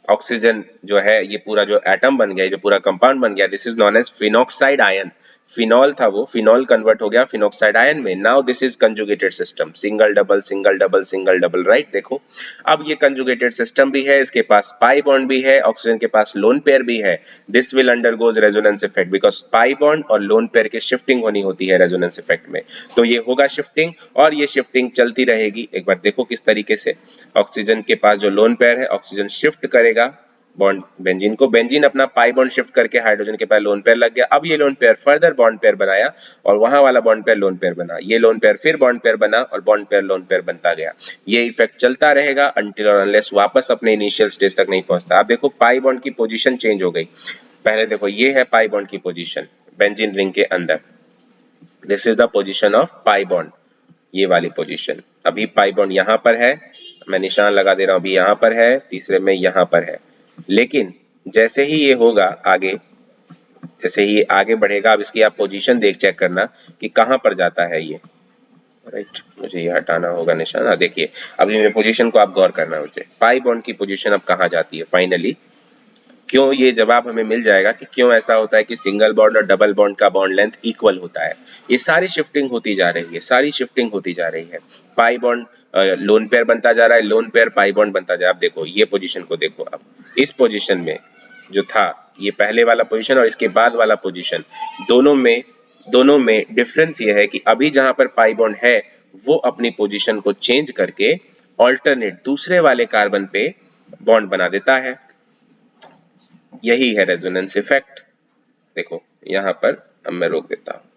ऑक्सीजन जो है ये पूरा जो एटम बन गया, जो पूरा कंपाउंड बन गया, this is known as phenoxide ion. Phenol था वो, फिनॉल कन्वर्ट हो गया फिनॉक्साइड आयन में। Now this is conjugated system, single double single double single double, right. देखो अब ये कंजुगेटेड सिस्टम भी है, इसके पास पाई बॉन्ड भी है, ऑक्सीजन के पास लोन पेयर भी है। This will undergoes resonance effect because pi bond और लोन पेयर की शिफ्टिंग होनी होती है रेजोनेंस इफेक्ट में। तो ये होगा शिफ्टिंग, और ये शिफ्टिंग चलती रहेगी। एक बार देखो किस तरीके से, ऑक्सीजन के पास जो लोन पेयर है, ऑक्सीजन शिफ्ट करेगा बॉन्ड बेंजीन को, बेंजीन अपना पाई बॉन्ड शिफ्ट करके हाइड्रोजन के पास लोन पेयर लग गया। अब ये lone pair further bond pair बनाया, और वहां वाला बॉन्ड पेयर लोन पेयर बना, ये लोन पेयर फिर बॉन्ड पेयर बना, और बॉन्ड पेयर लोन पेयर बनता गया। ये इफेक्ट चलता रहेगा अनटिल और अनलेस वापस अपने इनिशियल स्टेज तक नहीं पहुंचता। आप देखो पाई बॉन्ड की पोजीशन चेंज हो गई। पहले देखो ये है पाई बॉन्ड की पोजीशन बेंजीन रिंग के अंदर, this is the position of pi bond, ये वाली पोजीशन। अभी पाई बॉन्ड यहाँ पर है, मैं निशान लगा दे रहा हूं, अभी यहाँ पर है, तीसरे में यहाँ पर है। लेकिन जैसे ही ये होगा आगे, जैसे ही ये आगे बढ़ेगा, अब इसकी आप पोजीशन देख चेक करना कि कहां पर जाता है ये, राइट। मुझे ये हटाना होगा निशान। देखिए अभी मेरे पोजीशन को आप गौर करना, मुझे पाई बॉन्ड की पोजीशन अब कहां जाती है फाइनली। क्यों, ये जवाब हमें मिल जाएगा कि क्यों ऐसा होता है कि सिंगल बॉन्ड और डबल बॉन्ड का बॉन्ड लेंथ इक्वल होता है। ये सारी शिफ्टिंग होती जा रही है, सारी शिफ्टिंग होती जा रही है। पाई बॉन्ड लोन पेयर बनता जा रहा है, लोन पेयर पाई बॉन्ड बनता जा रहा है। अब देखो ये पोजीशन को देखो, अब इस पोजीशन में जो था, ये पहले वाला पोजीशन और इसके बाद वाला पोजीशन, दोनों में डिफरेंस ये है कि अभी जहां पर पाई बॉन्ड है वो अपनी पोजीशन को चेंज करके ऑल्टरनेट दूसरे वाले कार्बन पे बॉन्ड बना देता है। यही है रेजोनेंस इफेक्ट। देखो यहाँ पर अब मैं रोक देता हूं।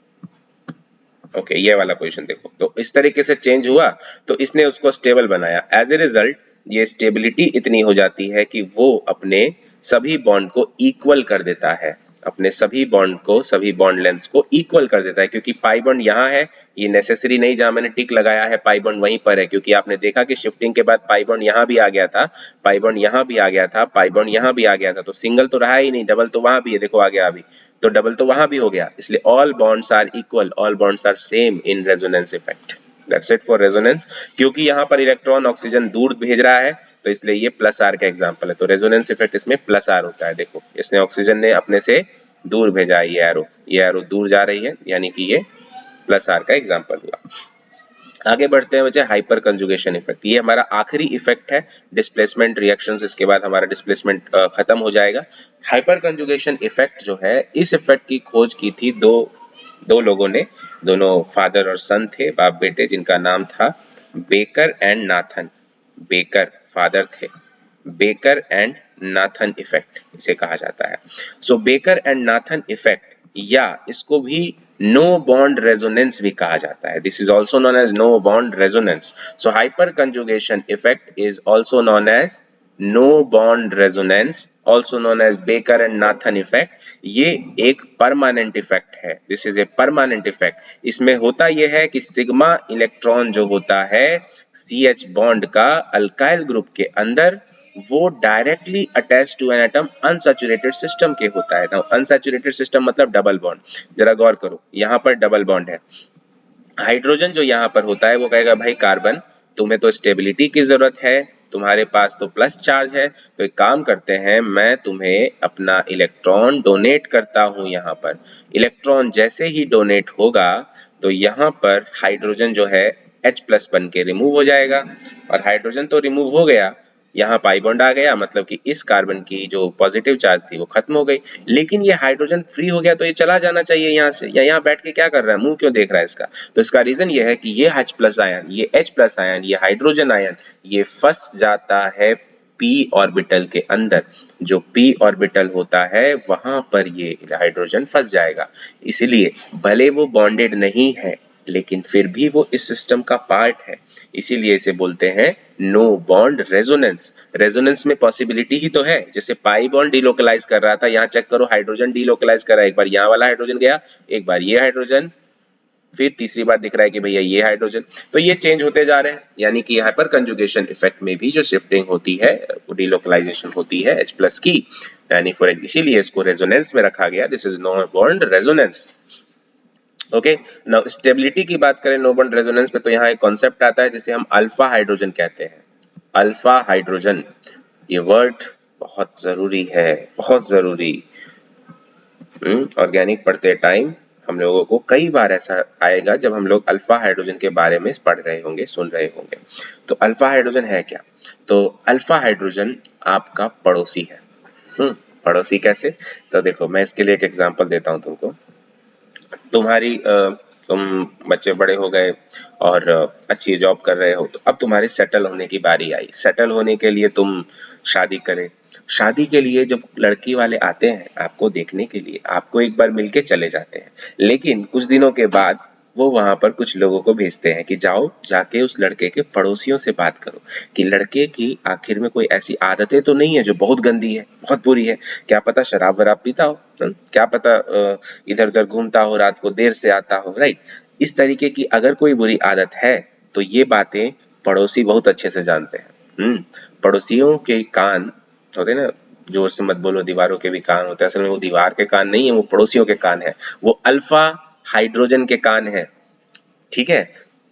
ओके, ये वाला पोजीशन देखो, तो इस तरीके से चेंज हुआ, तो इसने उसको स्टेबल बनाया। एज ए रिजल्ट ये स्टेबिलिटी इतनी हो जाती है कि वो अपने सभी बॉन्ड को इक्वल कर देता है, अपने सभी बॉन्ड को, सभी बॉन्ड लेंथ को इक्वल कर देता है। क्योंकि पाई बॉन्ड यहाँ है, ये नेसेसरी नहीं, जहां मैंने टिक लगाया है पाई बॉन्ड वहीं पर है, क्योंकि आपने देखा कि शिफ्टिंग के बाद पाई बॉन्ड यहाँ भी आ गया था, पाई बॉन्ड यहाँ भी आ गया था, पाई बॉन्ड यहाँ भी आ गया था, तो सिंगल तो रहा ही नहीं, डबल तो वहां भी है, देखो आ गया अभी, तो डबल तो वहां भी हो गया। इसलिए all bonds are equal, all bonds are same in resonance effect. That's it for resonance. क्योंकि यहाँ पर इलेक्ट्रॉन ऑक्सीजन दूर भेज रहा है, तो इसलिए ये प्लस आर का एग्जांपल है। तो रेजोनेंस इफेक्ट इसमें प्लस आर होता है। देखो इसने ऑक्सीजन ने अपने से दूर भेजा है, ये एरो दूर जा रही है, यानी कि ये प्लस आर का एग्जांपल हुआ। आगे बढ़ते हैं बच्चे, हाइपर कंजुगेशन इफेक्ट। ये हमारा आखिरी इफेक्ट है डिस्प्लेसमेंट रिएक्शंस, इसके बाद हमारा डिस्प्लेसमेंट खत्म हो जाएगा। हाइपर कंजुगेशन इफेक्ट जो है, इस इफेक्ट की खोज की थी दो लोगों ने, दोनों फादर और सन थे, बाप बेटे, जिनका नाम था baker and Nathan. Baker father थे, बेकर एंड नाथन इफेक्ट इसे कहा जाता है। सो बेकर एंड नाथन इफेक्ट, या इसको भी नो बॉन्ड रेजोनेंस भी कहा जाता है। This is also known as no bond resonance. So hyperconjugation effect is also known as no bond resonance, also known as Baker and Nathan effect. ये एक परमानेंट इफेक्ट है, this is a permanent effect. इसमें होता यह है कि सिग्मा इलेक्ट्रॉन जो होता है CH बॉन्ड का अल्काइल ग्रुप के अंदर, वो directly attach to an atom unsaturated system के होता है। अनसैचुरेटेड सिस्टम मतलब डबल बॉन्ड। जरा गौर करो, यहाँ पर डबल बॉन्ड है, हाइड्रोजन जो यहाँ पर होता है वो कहेगा भाई कार्बन, तुम्हें तो स्टेबिलिटी की जरूरत है, तुम्हारे पास तो प्लस चार्ज है, तो एक काम करते हैं, मैं तुम्हें अपना इलेक्ट्रॉन डोनेट करता हूं। यहाँ पर इलेक्ट्रॉन जैसे ही डोनेट होगा, तो यहाँ पर हाइड्रोजन जो है H+ बन के रिमूव हो जाएगा, और हाइड्रोजन तो रिमूव हो गया, यहाँ पाई बॉन्ड आ गया, मतलब कि इस कार्बन की जो पॉजिटिव चार्ज थी वो खत्म हो गई। लेकिन ये हाइड्रोजन फ्री हो गया, तो ये चला जाना चाहिए यहाँ से, या यहाँ बैठ के क्या कर रहा है, मुंह क्यों देख रहा है इसका। तो इसका रीजन ये है कि ये H+ आयन, ये H+ आयन, ये हाइड्रोजन आयन, ये फंस जाता है p ऑर्बिटल के अंदर। जो p ऑर्बिटल होता है वहां पर ये हाइड्रोजन फंस जाएगा। इसलिए भले वो बॉन्डेड नहीं है, लेकिन फिर भी वो इस सिस्टम का पार्ट है, इसीलिए इसे बोलते हैं नो बॉन्ड रेजोनेंस। रेजोनेंस में पॉसिबिलिटी ही तो है, जैसे पाई बॉन्ड डिलोकलाइज कर रहा था, यहाँ चेक करो हाइड्रोजन डिलोकलाइज कर रहा है, एक बार यहाँ वाला हाइड्रोजन गया, एक बार ये हाइड्रोजन, फिर तीसरी बार दिख रहा है कि भैया ये हाइड्रोजन, तो ये चेंज होते जा रहे हैं। यानी कि हाइपर कंजुगेशन इफेक्ट में भी जो शिफ्टिंग होती है, डिलोकलाइजेशन होती है H+ की, यानी फॉर इसीलिए इसको रेजोनेंस में रखा गया। This is no bond resonance. Okay, now stability की बात करें नो बॉन्ड रेजोनेंस पे, तो यहाँ एक कॉन्सेप्ट आता है जिसे हम अल्फा हाइड्रोजन कहते हैं। अल्फा हाइड्रोजन, ये वर्ड बहुत जरूरी है, बहुत जरूरी। ऑर्गेनिक पढ़ते टाइम हम लोगों को कई बार ऐसा आएगा जब हम लोग अल्फा हाइड्रोजन के बारे में पढ़ रहे होंगे, सुन रहे होंगे। तो अल्फा हाइड्रोजन है क्या? तो अल्फा हाइड्रोजन आपका पड़ोसी है। पड़ोसी कैसे? तो देखो मैं इसके लिए एक एग्जांपल देता हूँ तुमको। तुम बच्चे बड़े हो गए और अच्छी जॉब कर रहे हो, तो अब तुम्हारे सेटल होने की बारी आई। सेटल होने के लिए तुम शादी करे। शादी के लिए जब लड़की वाले आते हैं आपको देखने के लिए, आपको एक बार मिलके चले जाते हैं, लेकिन कुछ दिनों के बाद वो वहां पर कुछ लोगों को भेजते हैं कि जाओ जाके उस लड़के के पड़ोसियों से बात करो कि लड़के की आखिर में कोई ऐसी आदतें तो नहीं है जो बहुत गंदी है, बहुत बुरी है। क्या पता शराब वराब पीता हो, क्या पता इधर उधर घूमता हो, रात को देर से आता हो, राइट। इस तरीके की अगर कोई बुरी आदत है तो ये बातें पड़ोसी बहुत अच्छे से जानते हैं। पड़ोसियों के कान होते हैं ना, जोर से मत बोलो दीवारों के भी कान होते हैं। असल में वो दीवार के कान नहीं है, वो पड़ोसियों के कान है, वो अल्फा हाइड्रोजन के कान है। ठीक है।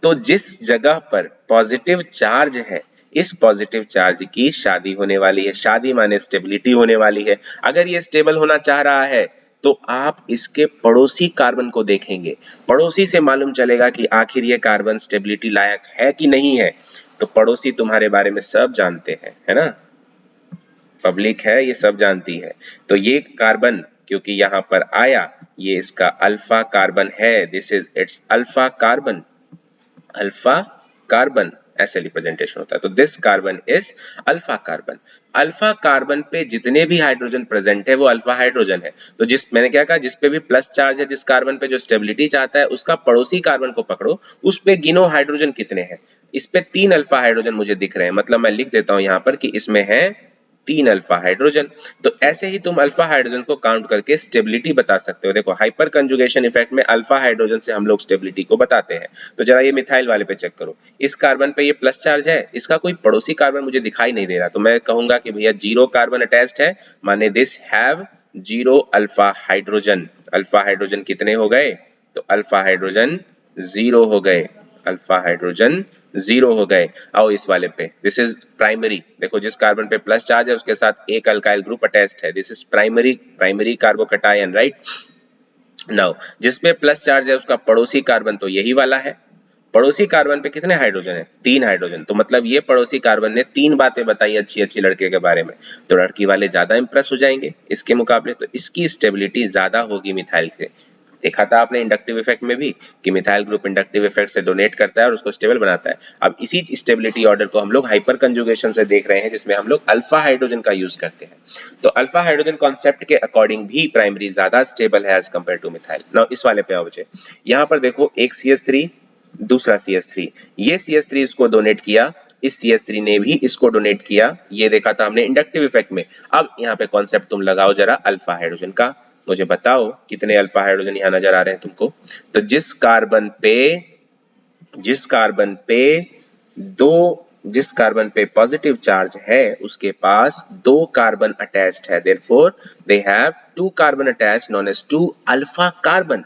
तो जिस जगह पर पॉजिटिव चार्ज है, इस पॉजिटिव चार्ज की शादी होने वाली है। शादी माने स्टेबिलिटी होने वाली है। अगर ये स्टेबल होना चाह रहा है तो आप इसके पड़ोसी कार्बन को देखेंगे। पड़ोसी से मालूम चलेगा कि आखिर ये कार्बन स्टेबिलिटी लायक है कि नहीं है। तो पड़ोसी तुम्हारे बारे में सब जानते हैं, है ना। पब्लिक है, ये सब जानती है। तो ये कार्बन क्योंकि यहाँ पर आया, ये इसका अल्फा कार्बन है। This is it's alpha carbon. Alpha carbon ऐसे रिप्रेजेंटेशन होता है। तो this carbon is alpha carbon. Alpha carbon पे जितने भी हाइड्रोजन प्रेजेंट है वो अल्फा हाइड्रोजन है। तो जिस मैंने क्या कहा, जिस पे भी प्लस चार्ज है, जिस कार्बन पे जो स्टेबिलिटी चाहता है, उसका पड़ोसी कार्बन को पकड़ो, उस पे गिनो हाइड्रोजन कितने हैं। इस पे 3 अल्फा हाइड्रोजन मुझे दिख रहे हैं, मतलब मैं लिख देता हूं यहां पर कि इसमें है 3 अल्फा हाइड्रोजन। तो ऐसे ही तुम अल्फा हाइड्रोजन को काउंट करके स्टेबिलिटी बता सकते हो। देखो हाइपर कंजुगेशन इफेक्ट में अल्फा हाइड्रोजन से हम लोग स्टेबिलिटी को बताते हैं। तो जरा ये मिथाइल वाले पे चेक करो, इस कार्बन पे ये प्लस चार्ज है, इसका कोई पड़ोसी कार्बन मुझे दिखाई नहीं दे रहा। तो मैं कहूंगा कि भैया 0 कार्बन अटैच्ड है, माने this have 0 alpha hydrogen. Alpha hydrogen कितने हो गए? तो अल्फा हाइड्रोजन 0 हो गए। अल्फा हाइड्रोजन 0 हो गए। आओ इस वाले पे, दिस इज प्राइमरी। देखो जिस कार्बन पे प्लस चार्ज है उसके साथ एक अल्काइल ग्रुप अटैच्ड है, this is primary, primary carbocation, right. Now जिसमें प्लस चार्ज है उसका पड़ोसी कार्बन तो यही वाला है। पड़ोसी कार्बन पे कितने हाइड्रोजन है? 3 हाइड्रोजन। तो मतलब ये पड़ोसी कार्बन ने 3 बातें बताई अच्छी अच्छी लड़के के बारे में। तो लड़की वाले ज्यादा इंप्रेस हो जाएंगे इसके मुकाबले, तो इसकी स्टेबिलिटी ज्यादा होगी मिथाइल से। देखा था आपने इंडक्टिव इफेक्ट में भी कि मिथाइल ग्रुप इंडक्टिव इफेक्ट से डोनेट करता है और उसको स्टेबल बनाता है। अब इसी स्टेबिलिटी ऑर्डर को हम लोग हाइपर कंजुगेशन से देख रहे हैं, जिसमें हम लोग अल्फा हाइड्रोजन का यूज करते हैं। तो अल्फा हाइड्रोजन कॉन्सेप्ट के अकॉर्डिंग भी प्राइमरी ज्यादा स्टेबल है as compare to methyl. Now इस वाले पे आओ बच्चे, यहाँ पर देखो एक CH3, दूसरा CH3, ये CH3 इसको डोनेट किया, इस CH3 ने भी इसको डोनेट किया। ये देखा था हमने इंडक्टिव इफेक्ट में। अब यहाँ पे कॉन्सेप्ट तुम लगाओ जरा अल्फा हाइड्रोजन का, मुझे बताओ कितने अल्फा हाइड्रोजन यहाँ नजर आ रहे हैं तुमको। तो जिस कार्बन पे पॉजिटिव चार्ज है उसके पास 2 कार्बन अटैच्ड है, therefore they have 2 carbon attached known as 2 alpha carbon.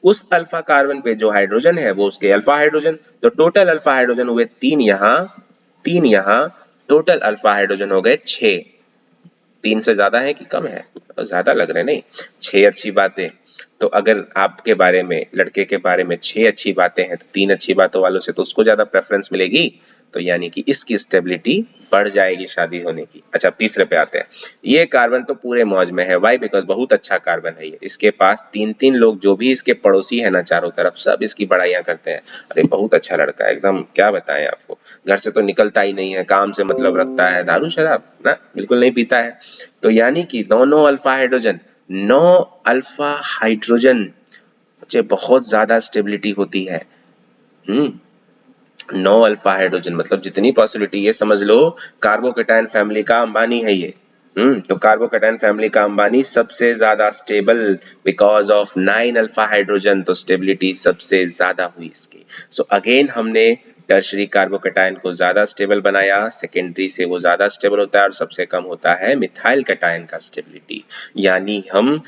उस अल्फा कार्बन पे जो हाइड्रोजन है वो उसके अल्फा हाइड्रोजन। तो टोटल अल्फा हाइड्रोजन हुए 3 यहाँ, 3 यहाँ, टोटल अल्फा हाइड्रोजन हो गए 6। 3 से ज्यादा है कि कम है? ज्यादा लग रहे नहीं। 6 अच्छी बातें। तो अगर आपके बारे में, लड़के के बारे में 6 अच्छी बातें हैं तो 3 अच्छी बातों वालों से तो उसको ज्यादा प्रेफरेंस मिलेगी। तो यानी कि इसकी स्टेबिलिटी बढ़ जाएगी शादी होने की। अच्छा तीसरे पे आते हैं। ये कार्बन तो पूरे मौज में है, वाई? बिकॉज बहुत अच्छा कार्बन है ये। इसके पास 3-3 लोग जो भी इसके पड़ोसी है ना चारों तरफ, सब इसकी बड़ाइयां करते हैं। अरे बहुत अच्छा लड़का है एकदम, क्या बताएं आपको। घर से तो निकलता ही नहीं है, काम से मतलब रखता है, दारू शराब ना बिल्कुल नहीं पीता है। तो यानी कि दोनों अल्फा हाइड्रोजन, 9 अल्फा हाइड्रोजन, बच्चे बहुत ज्यादा स्टेबिलिटी होती है। 9 अल्फा हाइड्रोजन मतलब जितनी पॉसिबिलिटी, ये समझ लो कार्बोकेटायन फैमिली का अंबानी है ये। तो कार्बोकेटायन फैमिली का अंबानी सबसे ज्यादा stable because of 9 alpha hydrogen. तो स्टेबिलिटी सबसे ज्यादा हुई इसकी। सो अगेन हमने टर्शरी कार्बोकेटायन को ज्यादा स्टेबल बनाया, सेकेंडरी से वो ज्यादा स्टेबल होता है और सबसे कम होता है मिथाइल कैटायन का स्टेबिलिटी। यानी हम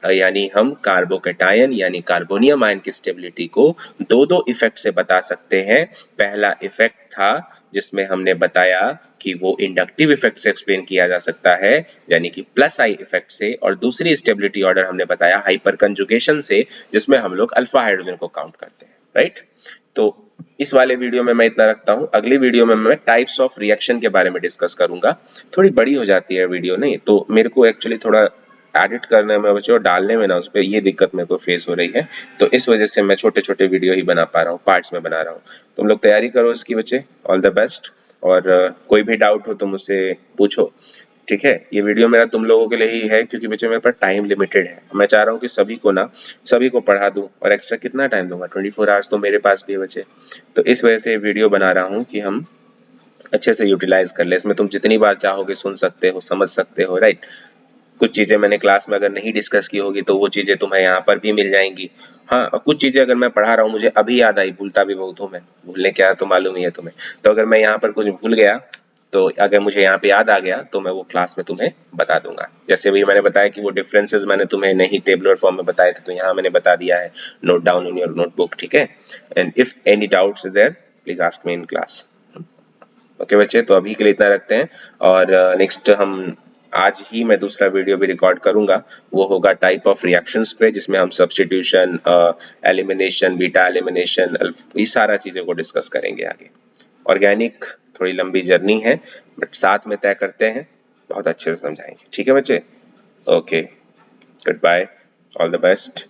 यानी हम कार्बोकैटायन यानी कार्बोनियम आयन की स्टेबिलिटी को दो इफेक्ट से बता सकते हैं। पहला इफेक्ट था जिसमें हमने बताया कि वो इंडक्टिव इफेक्ट से एक्सप्लेन किया जा सकता है, यानी कि प्लस आई इफेक्ट से, और दूसरी स्टेबिलिटी ऑर्डर हमने बताया हाइपर कंजुगेशन से, जिसमें हम लोग अल्फा हाइड्रोजन को काउंट करते हैं, राइट। तो इस वाले वीडियो में मैं इतना रखता हूँ। अगली वीडियो में मैं टाइप्स ऑफ रिएक्शन के बारे में डिस्कस करूंगा। थोड़ी बड़ी हो जाती है वीडियो, नहीं तो मेरे को एक्चुअली थोड़ा एडिट करने में बच्चों, डालने में ना, उस पर ये दिक्कत मेरे को फेस हो रही है, तो इस वजह से मैं छोटे छोटे वीडियो ही बना पा रहा हूँ, पार्ट्स में बना रहा हूँ। तुम लोग तैयारी करो इसकी बच्चे, ऑल द बेस्ट। और कोई भी डाउट हो तो मुझसे पूछो, ठीक है। ये वीडियो मेरा तुम लोगों के लिए ही है, क्योंकि बच्चे मेरे पास टाइम लिमिटेड है। मैं चाह रहा हूँ कि सभी को पढ़ा दूं, और एक्स्ट्रा कितना टाइम दूंगा, 24 आवर्स तो मेरे पास भी है बच्चे। तो इस वजह से वीडियो बना रहा हूँ कि हम अच्छे से यूटिलाइज कर ले। इसमें तुम जितनी बार चाहोगे सुन सकते हो, समझ सकते हो, राइट। कुछ चीजें मैंने क्लास में अगर नहीं डिस्कस की होगी तो वो चीजें तुम्हें यहाँ पर भी मिल जाएंगी। हाँ, और कुछ चीजें अगर मैं पढ़ा रहा हूँ मुझे अभी याद आई, भूलता भी बहुत हूँ मैं, भूलने क्या तो मालूम ही है तुम्हें। तो अगर मैं यहाँ पर कुछ भूल गया, तो अगर मुझे यहाँ पे याद आ गया तो मैं वो क्लास में तुम्हें बता दूंगा। जैसे अभी मैंने बताया कि वो डिफरेंसेस मैंने तुम्हें नहीं टेबुलर फॉर्म में बताए थे, तो यहाँ मैंने बता दिया है, note down in your notebook, ठीक है। And if any doubts there please ask me in class. Okay बच्चे, तो अभी के लिए इतना रखते हैं, और नेक्स्ट हम आज ही मैं दूसरा वीडियो भी रिकॉर्ड करूंगा। वो होगा टाइप ऑफ रिएक्शंस पे, जिसमें हम सब्स्टिट्यूशन, एलिमिनेशन, बीटा एलिमिनेशन, ये सारा चीजों को डिस्कस करेंगे आगे। ऑर्गेनिक थोड़ी लंबी जर्नी है, बट साथ में तय करते हैं, बहुत अच्छे से समझाएंगे, ठीक है बच्चे। Okay, goodbye, all the best.